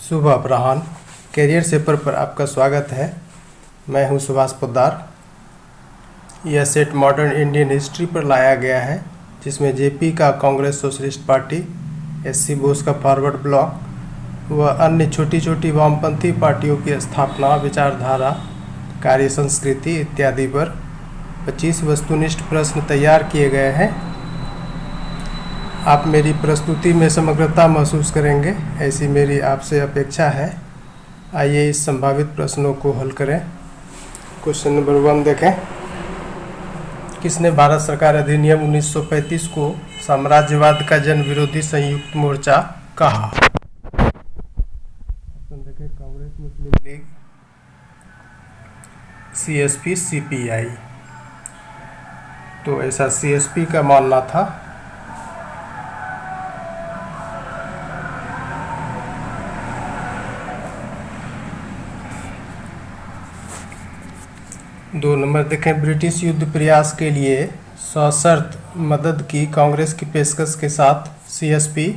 शुभ अपराह्न। Career shaper पर आपका स्वागत है। मैं हूं सुभाष पोद्दार। यह सेट मॉडर्न इंडियन हिस्ट्री पर लाया गया है, जिसमें जेपी का Congress socialist party, SC Bose का फॉरवर्ड ब्लॉक व अन्य छोटी छोटी वामपंथी पार्टियों की स्थापना, विचारधारा, कार्य संस्कृति इत्यादि पर 25 वस्तुनिष्ठ प्रश्न तैयार किए गए हैं। आप मेरी प्रस्तुति में समग्रता महसूस करेंगे, ऐसी मेरी आपसे अपेक्षा है। आइए इस संभावित प्रश्नों को हल करें। क्वेश्चन नंबर 1 देखें। किसने भारत सरकार अधिनियम 1935 को साम्राज्यवाद का जन विरोधी संयुक्त मोर्चा कहा? ऑप्शन देखें। कांग्रेस, मुस्लिम लीग, सीएसपी, सीपीआई। तो ऐसा सीएसपी का मानना था। दो नंबर देखें। ब्रिटिश युद्ध प्रयास के लिए सशर्त मदद की कांग्रेस की पेशकश के साथ सीएसपी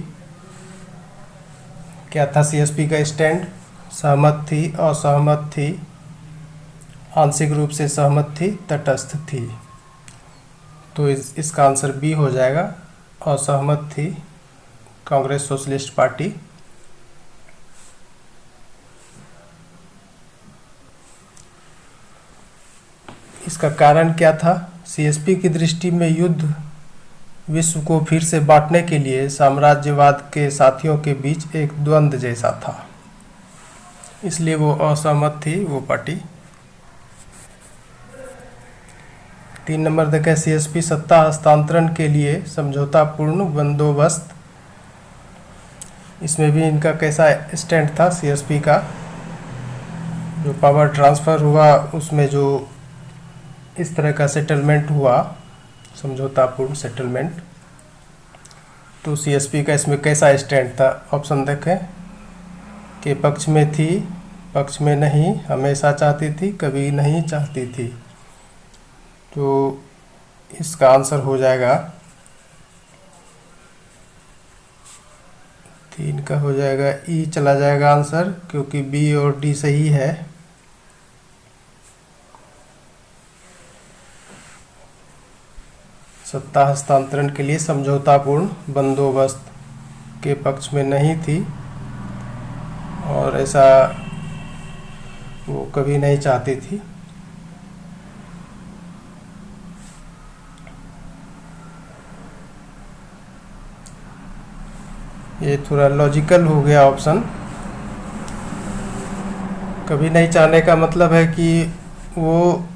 क्या था? सीएसपी का स्टैंड सहमत थी, असहमत थी, आंशिक रूप से सहमत थी, तटस्थ थी। तो इसका आंसर बी हो जाएगा, असहमत थी कांग्रेस सोशलिस्ट पार्टी। इसका कारण क्या था? सीएसपी की दृष्टि में युद्ध विश्व को फिर से बांटने के लिए साम्राज्यवाद के साथियों के बीच एक द्वंद्व जैसा था, इसलिए वो असहमत थी वो पार्टी। 3 नंबर देखें। सीएसपी सत्ता हस्तांतरण के लिए समझौतापूर्ण बंदोबस्त, इसमें भी इनका कैसा स्टैंड था? सीएसपी का जो पावर ट्रांसफ़र हुआ उसमें जो इस तरह का सेटलमेंट हुआ, समझौतापूर्ण सेटलमेंट, तो सीएसपी का इसमें कैसा स्टैंड था? ऑप्शन देखें। के पक्ष में थी, पक्ष में नहीं, हमेशा चाहती थी, कभी नहीं चाहती थी। तो इसका आंसर हो जाएगा 3 का हो जाएगा, ई चला जाएगा आंसर, क्योंकि बी और डी सही है। सत्ता हस्तांतरण के लिए समझौतापूर्ण बंदोबस्त के पक्ष में नहीं थी और ऐसा वो कभी नहीं चाहती थी। ये थोड़ा लॉजिकल हो गया ऑप्शन। कभी नहीं चाहने का मतलब है कि वो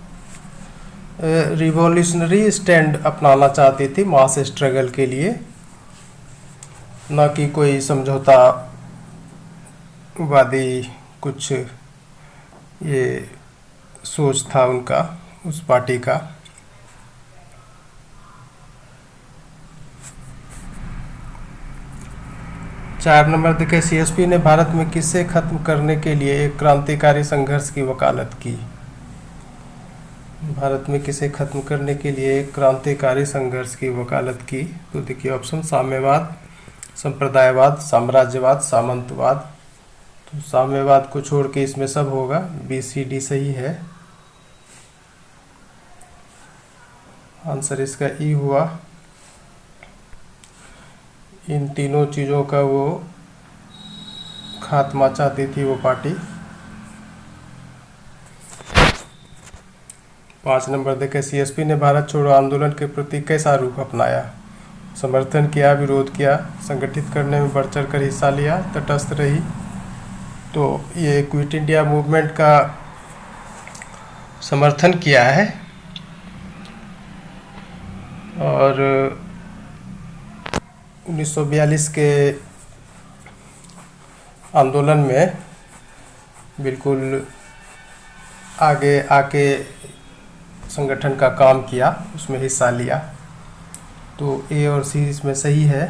रिवॉल्यूशनरी स्टैंड अपनाना चाहती थी मास स्ट्रगल के लिए, न कि कोई समझौतावादी कुछ ये सोच था उनका, उस पार्टी का। चार नंबर देखें। सीएसपी ने भारत में किसे खत्म करने के लिए एक क्रांतिकारी संघर्ष की वकालत की? भारत में किसे खत्म करने के लिए एक क्रांतिकारी संघर्ष की वकालत की? तो देखिए ऑप्शन, साम्यवाद, संप्रदायवाद, साम्राज्यवाद, सामंतवाद। तो साम्यवाद को छोड़ के इसमें सब होगा, बी सी डी सही है। आंसर इसका ई हुआ। इन तीनों चीज़ों का वो खात्मा चाहती थी वो पार्टी। 5 नंबर देखें। सीएसपी ने भारत छोड़ो आंदोलन के प्रति कैसा रूप अपनाया? समर्थन किया, विरोध किया, संगठित करने में बढ़ चढ़ कर हिस्सा लिया, तटस्थ रही। तो ये क्विट इंडिया मूवमेंट का समर्थन किया है और 1942 के आंदोलन में बिल्कुल आगे आके संगठन का काम किया, उसमें हिस्सा लिया। तो ए और सी इसमें सही है।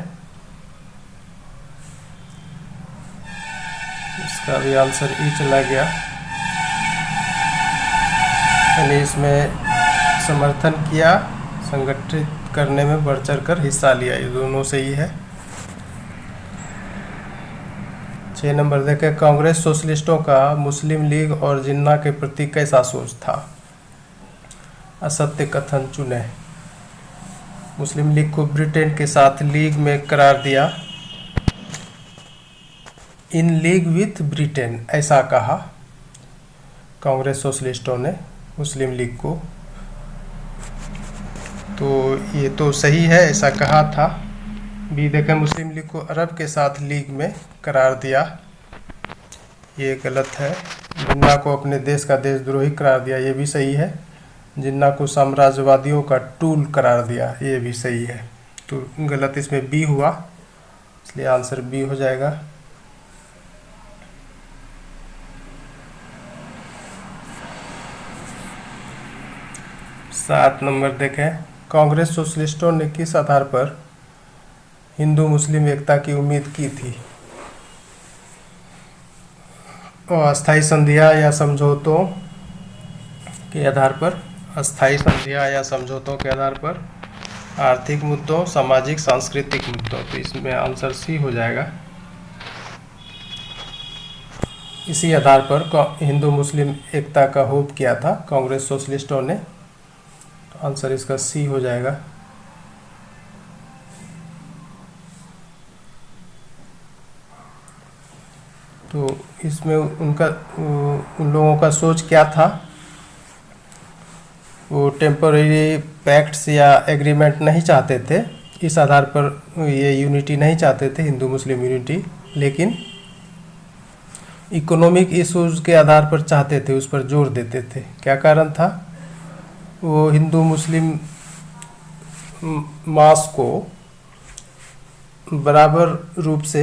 इसका भी आंसर ई चला गया, यानी इसमें समर्थन किया, संगठित करने में बढ़ चढ़ कर हिस्सा लिया, ये दोनों सही है। 6 नंबर देखें, कांग्रेस सोशलिस्टों का मुस्लिम लीग और जिन्ना के प्रति कैसा सोच था? असत्य कथन चुने। मुस्लिम लीग को ब्रिटेन के साथ लीग में करार दिया, इन लीग विथ ब्रिटेन, ऐसा कहा कांग्रेस सोशलिस्टों ने मुस्लिम लीग को। तो ये तो सही है, ऐसा कहा था। बी देखें, मुस्लिम लीग को अरब के साथ लीग में करार दिया, ये गलत है। जिन्ना को अपने देश का देशद्रोही करार दिया, ये भी सही है। जिन्ना को साम्राज्यवादियों का टूल करार दिया, ये भी सही है। तो गलत इसमें बी हुआ, इसलिए आंसर बी हो जाएगा। सात नंबर देखें, कांग्रेस सोशलिस्टों ने किस आधार पर हिंदू मुस्लिम एकता की उम्मीद की थी? अस्थायी संधियां या समझौतों के आधार पर, अस्थायी संधियां या समझौतों के आधार पर, आर्थिक मुद्दों, सामाजिक सांस्कृतिक मुद्दों। तो इसमें आंसर सी हो जाएगा। इसी आधार पर हिंदू मुस्लिम एकता का होप किया था कांग्रेस सोशलिस्टों ने, तो आंसर इसका सी हो जाएगा। तो इसमें उन लोगों का सोच क्या था? वो टेम्पररी पैक्ट्स या एग्रीमेंट नहीं चाहते थे, इस आधार पर ये यूनिटी नहीं चाहते थे, हिंदू मुस्लिम यूनिटी, लेकिन इकोनॉमिक इश्यूज के आधार पर चाहते थे, उस पर जोर देते थे। क्या कारण था? वो हिंदू मुस्लिम मास को बराबर रूप से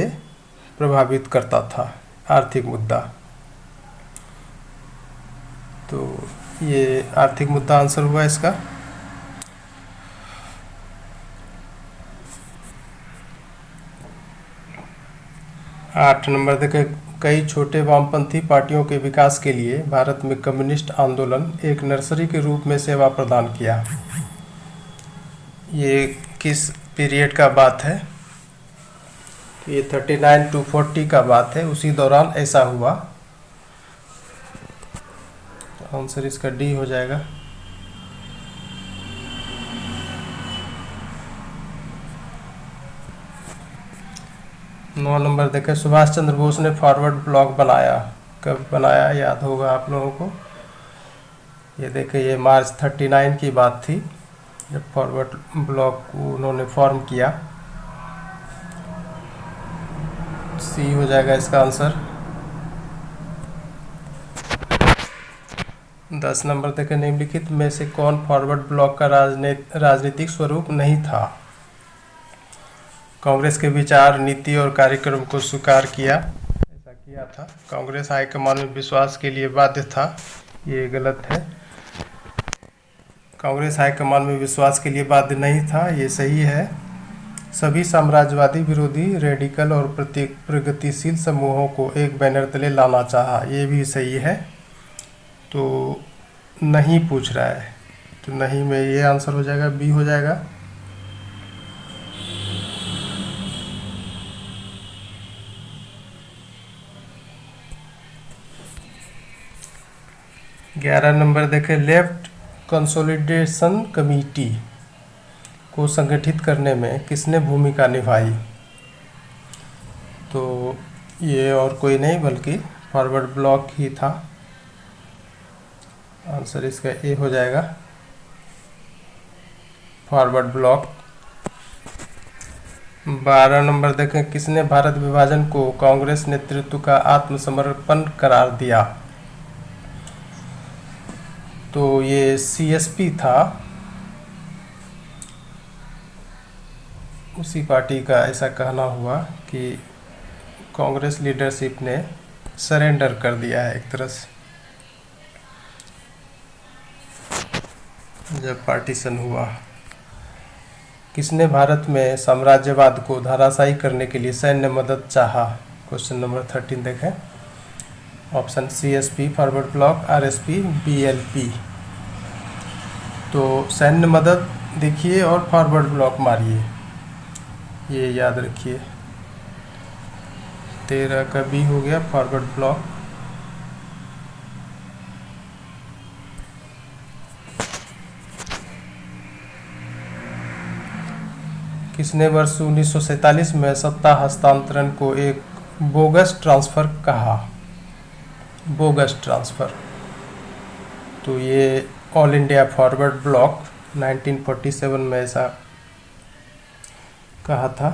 प्रभावित करता था, आर्थिक मुद्दा। तो ये आर्थिक मुद्दा आंसर हुआ इसका। आठ नंबर देखें, कई छोटे वामपंथी पार्टियों के विकास के लिए भारत में कम्युनिस्ट आंदोलन एक नर्सरी के रूप में सेवा प्रदान किया। ये किस पीरियड का बात है? ये 39 to 40 का बात है, उसी दौरान ऐसा हुआ। आंसर इसका डी हो जाएगा। नौ नंबर देखें, सुभाष चंद्र बोस ने फॉरवर्ड ब्लॉक बनाया, कब बनाया? याद होगा आप लोगों को। ये देखें, ये मार्च 39 की बात थी जब फॉरवर्ड ब्लॉक को उन्होंने फॉर्म किया। सी हो जाएगा इसका आंसर। 10 नंबर देखें, निम्नलिखित में से कौन फॉरवर्ड ब्लॉक का राजनीतिक स्वरूप नहीं था? कांग्रेस के विचार, नीति और कार्यक्रम को स्वीकार किया, ऐसा किया था। कांग्रेस हाईकमान में विश्वास के लिए बाध्य था, ये गलत है। कांग्रेस हाईकमान में विश्वास के लिए बाध्य नहीं था, ये सही है। सभी साम्राज्यवादी विरोधी, रेडिकल और प्रगतिशील समूहों को एक बैनर तले लाना चाहा, ये भी सही है। तो नहीं पूछ रहा है, तो नहीं में ये आंसर हो जाएगा, बी हो जाएगा। ग्यारह नंबर देखें, लेफ्ट कंसोलिडेशन कमेटी को संगठित करने में किसने भूमिका निभाई? तो ये और कोई नहीं बल्कि फॉरवर्ड ब्लॉक ही था। आंसर इसका ए हो जाएगा, फॉरवर्ड ब्लॉक। 12 नंबर देखें, किसने भारत विभाजन को कांग्रेस नेतृत्व का आत्मसमर्पण करार दिया? तो ये सीएसपी था, उसी पार्टी का ऐसा कहना हुआ कि कांग्रेस लीडरशिप ने सरेंडर कर दिया है एक तरह से जब पार्टीशन हुआ। किसने भारत में साम्राज्यवाद को धराशायी करने के लिए सैन्य मदद चाहा? क्वेश्चन नंबर 13 देखें। Option CSP, forward block, RSP, BLP. तो सैन्य मदद देखिए और फॉरवर्ड ब्लॉक मारिए, ये याद रखिए। 13 का बी हो गया फॉरवर्ड ब्लॉक। किसने वर्ष 1947 में सत्ता हस्तांतरण को एक बोगस ट्रांसफर कहा? Bogus transfer. तो ये ऑल इंडिया फॉरवर्ड ब्लॉक 1947 में ऐसा कहा था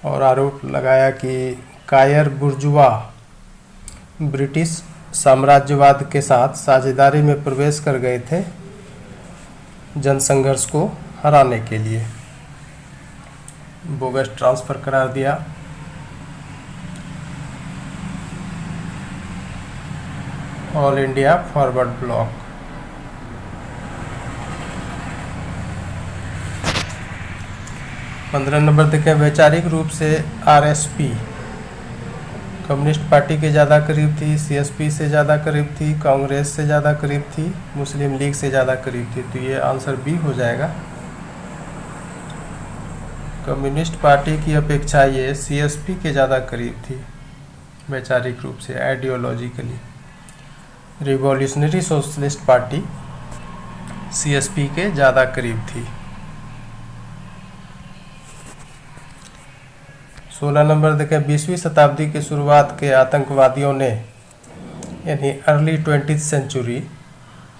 और आरोप लगाया कि कायर बुर्जुआ ब्रिटिश साम्राज्यवाद के साथ साझेदारी में प्रवेश कर गए थे जनसंघर्ष को हराने के लिए। बोगस ट्रांसफर करार दिया। All India forward block. पंद्रह नंबर देखें, वैचारिक रूप से आरएसपी कम्युनिस्ट पार्टी के ज़्यादा करीब थी, सीएसपी से ज़्यादा करीब थी, कांग्रेस से ज़्यादा करीब थी, मुस्लिम लीग से ज़्यादा करीब थी। तो ये आंसर बी हो जाएगा। कम्युनिस्ट पार्टी की अपेक्षा ये सीएसपी के ज़्यादा करीब थी वैचारिक रूप से, ideologically. Revolutionary socialist party CSP के ज़्यादा करीब थी। 16 नंबर देखें, 20वीं शताब्दी की शुरुआत के आतंकवादियों ने यानी अर्ली 20th सेंचुरी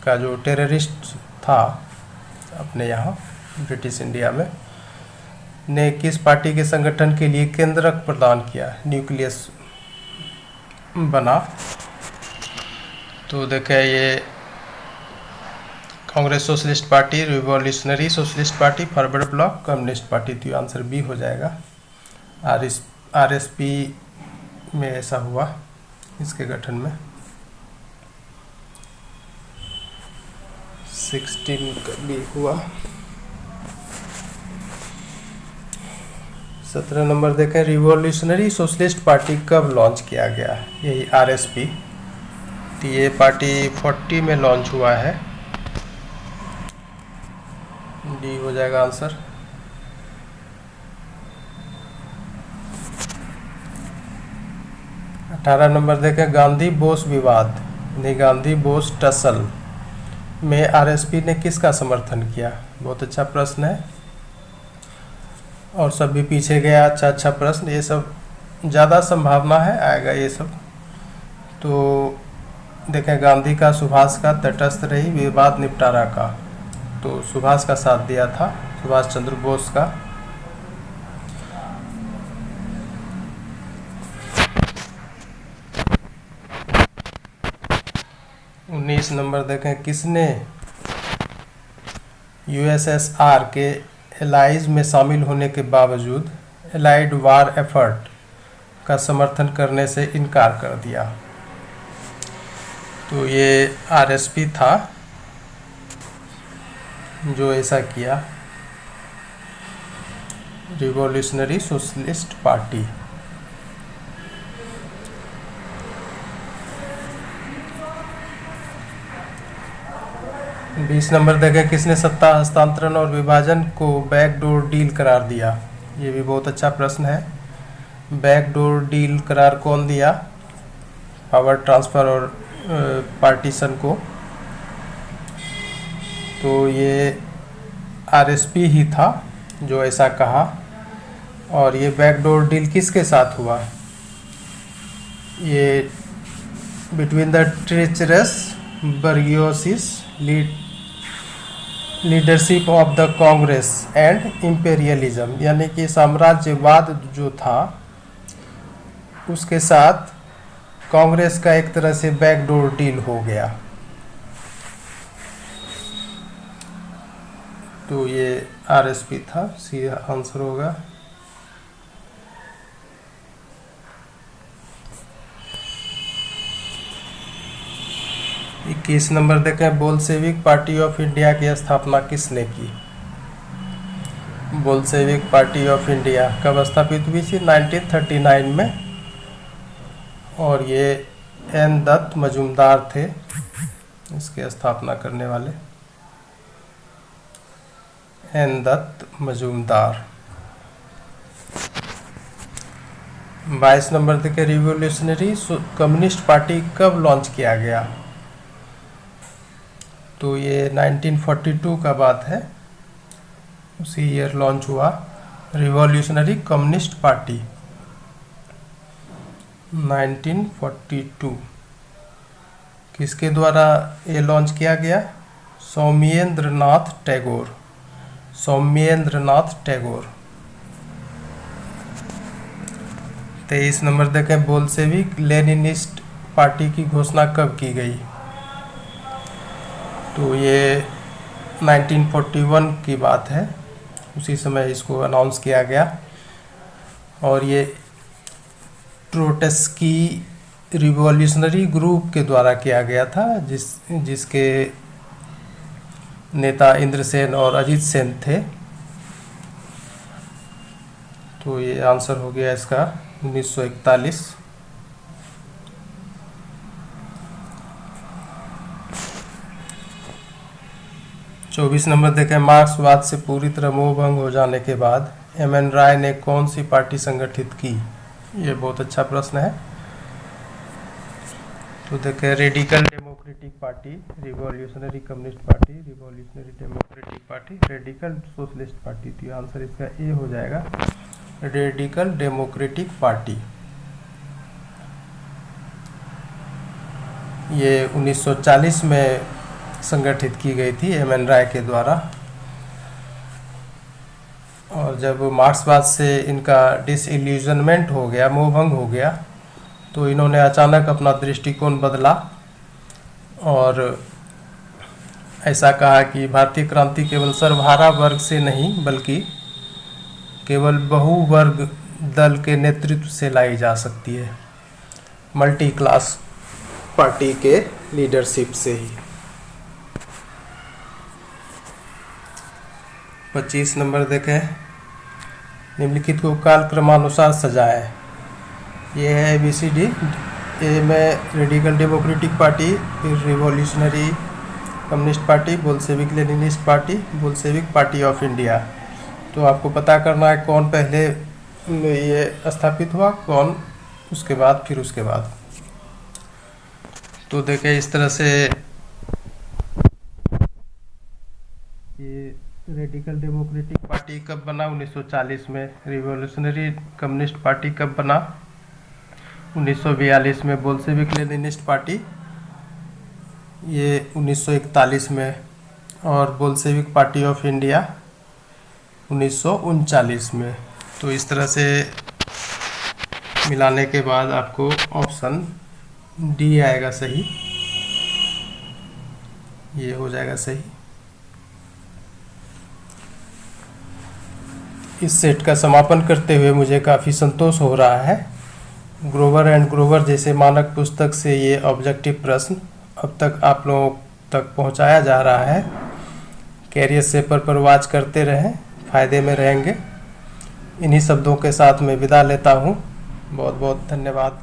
का जो टेररिस्ट था अपने यहाँ ब्रिटिश इंडिया में, ने किस पार्टी के संगठन के लिए केंद्रक प्रदान किया, न्यूक्लियस बना? तो देखें ये Congress socialist party, revolutionary socialist party, forward block, communist party. तो आंसर बी हो जाएगा। आरएसपी में ऐसा हुआ इसके गठन में। 16 का बी हुआ। 17 नंबर देखें, रिवॉल्यूशनरी सोशलिस्ट पार्टी कब लॉन्च किया गया? यही आरएसपी। तो ये पार्टी 40 में लॉन्च हुआ है। डी हो जाएगा आंसर। 18 नंबर देखें, गांधी बोस विवाद यानी गांधी बोस टसल में आरएसपी ने किसका समर्थन किया? बहुत अच्छा प्रश्न है और सब भी पीछे गया। अच्छा प्रश्न। ये सब ज़्यादा संभावना है आएगा ये सब। तो देखें, गांधी का सुभाष का तटस्थ रही विवाद निपटारा का। तो सुभाष का साथ दिया था, सुभाष चंद्र बोस का। उन्नीस नंबर देखें, किसने यूएसएसआर के एलाइज में शामिल होने के बावजूद एलाइड वार एफर्ट का समर्थन करने से इनकार कर दिया? तो ये आरएसपी था जो ऐसा किया, रिवॉल्यूशनरी सोशलिस्ट पार्टी। बीस नंबर देखें, किसने सत्ता हस्तांतरण और विभाजन को बैकडोर डील करार दिया? ये भी बहुत अच्छा प्रश्न है। बैकडोर डील करार कौन दिया पावर ट्रांसफ़र और पार्टीशन को? तो ये आरएसपी ही था जो ऐसा कहा। और ये बैकडोर डील किसके साथ हुआ? ये between the treacherous bourgeoisie leadership of the Congress and imperialism, यानी कि साम्राज्यवाद जो था उसके साथ कांग्रेस का एक तरह से बैकडोर डील हो गया। तो ये आरएसपी था, सी आंसर होगा। 21 नंबर देखें, बोल्शेविक पार्टी ऑफ इंडिया की स्थापना किसने की? बोल्शेविक पार्टी ऑफ इंडिया कब स्थापित हुई थी? 1939 में। और ये एन दत्त मजूमदार थे इसके स्थापना करने वाले, एन दत्त मजूमदार। 22 नंबर देखे रिवॉल्यूशनरी कम्युनिस्ट पार्टी कब लॉन्च किया गया? तो ये 1942 का बात है, उसी ईयर लॉन्च हुआ रिवॉल्यूशनरी कम्युनिस्ट पार्टी 1942। किसके द्वारा ये लॉन्च किया गया? सौम्येंद्रनाथ टैगोर। सौम्येंद्रनाथ टैगोर। 23 नंबर देखें बोल्शेविक लेनिनिस्ट पार्टी की घोषणा कब की गई? तो ये 1941 की बात है, उसी समय इसको अनाउंस किया गया। और ये ट्रोट्स्की रिवॉल्यूशनरी ग्रुप के द्वारा किया गया था, जिसके नेता इंद्रसेन और अजीत सेन थे। तो ये आंसर हो गया इसका 1941। चौबीस नंबर देखें मार्क्सवाद से पूरी तरह मोहभंग हो जाने के बाद एम.एन. राय ने कौन सी पार्टी संगठित की? ये बहुत अच्छा प्रश्न है। तो देखें radical democratic party, revolutionary communist party, revolutionary democratic party, radical socialist party. तो आंसर इसका ए हो जाएगा, रेडिकल डेमोक्रेटिक पार्टी। ये 1940 में संगठित की गई थी एम.एन. राय के द्वारा। और जब मार्क्सवाद से इनका डिसइल्यूजनमेंट हो गया, मोहभंग हो गया, तो इन्होंने अचानक अपना दृष्टिकोण बदला और ऐसा कहा कि भारतीय क्रांति केवल सर्वहारा वर्ग से नहीं बल्कि केवल बहुवर्ग दल के नेतृत्व से लाई जा सकती है, मल्टी क्लास पार्टी के लीडरशिप से ही। 25 नंबर देखें निम्नलिखित को कालक्रमानुसार सजाएं। ये है ABCD। ए में रेडिकल डेमोक्रेटिक पार्टी, फिर revolutionary communist party, Bolshevik Leninist party, Bolshevik party of India. तो आपको पता करना है कौन पहले ये स्थापित हुआ, कौन उसके बाद, फिर उसके बाद। तो देखें इस तरह से ये रेडिकल डेमोक्रेटिक पार्टी कब बना? 1940 में। रिवॉल्यूशनरी कम्युनिस्ट पार्टी कब बना? 1942 में। बोल्शेविक लेनिनिस्ट पार्टी ये 1941 में। और बोल्शेविक पार्टी ऑफ इंडिया 1939 में। तो इस तरह से मिलाने के बाद आपको ऑप्शन डी आएगा सही, ये हो जाएगा सही। इस सेट का समापन करते हुए मुझे काफ़ी संतोष हो रहा है। ग्रोवर एंड ग्रोवर जैसे मानक पुस्तक से ये ऑब्जेक्टिव प्रश्न अब तक आप लोगों तक पहुंचाया जा रहा है। कैरियर सेपर पर वॉच करते रहें, फ़ायदे में रहेंगे। इन्हीं शब्दों के साथ मैं विदा लेता हूं। बहुत बहुत धन्यवाद।